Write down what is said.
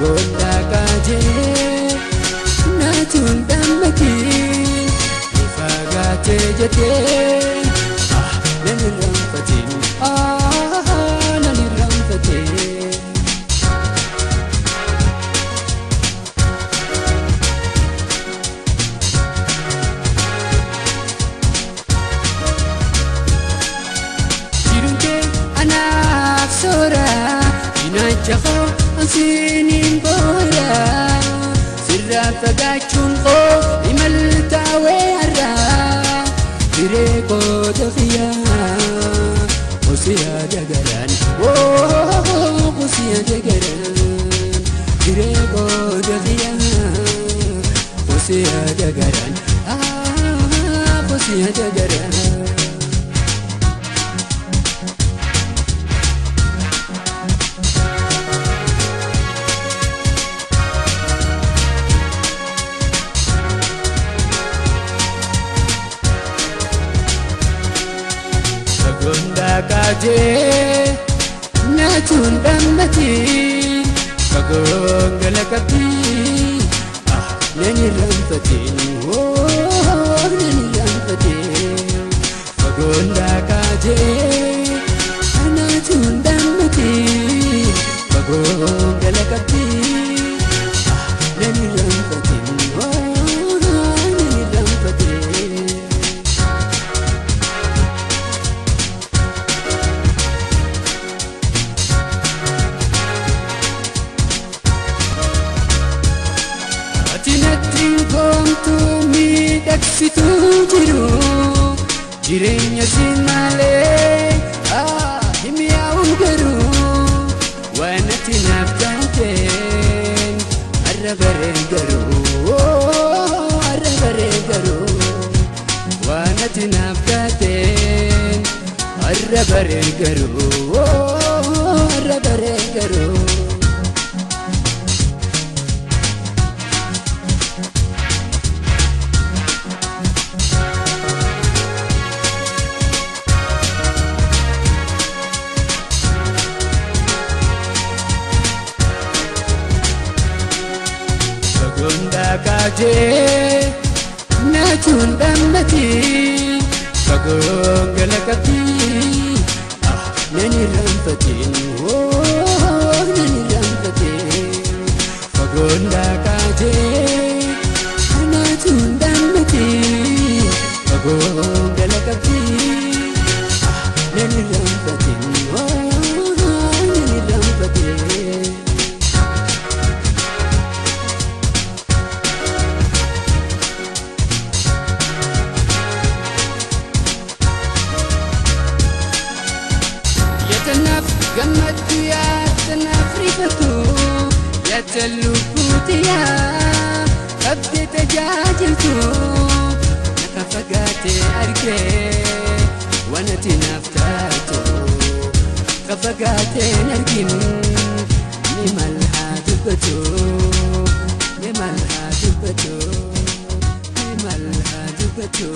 فقولنا كاجي ناتون دمتي فاقاتي جتي لن الرنفتين لن الرنفتين جيرونكي أنا بصورة جناجخو أنسينين بورا سرا فقاچون خو إمالتا ويرا فريقو دخيا قسيا دقران قسيا دقران فريقو دخيا قسيا دقران قسيا دقران Gunda kaje natun damati kagongala kapi nani rampatin nani rampatin Gunda kaje natun damati kagongala kapi nani rampatin nani rampatin Tinatringomtu miidhagsitu jiru jireenya siin malee himiyaa'uun garuu waan ati naaf taateen har'a bareen garuu har'a bareen garuu waan ati naaf taateen har'a bareen garuu har'a bareen garuu Gunda kaje natun damati kagongala kapi nani rampatin nani rampatin Gunda kaje natun damati kagongala kapi nani rampatin nani rampatin يتنف قمت يا تنف ريفتو يا تلوكوت يا قبت تجاجلتو نكفقاتي أركي وانا تنفتاتو كفقاتي نركن نمالها دبتو نمالها دبتو نمالها دبتو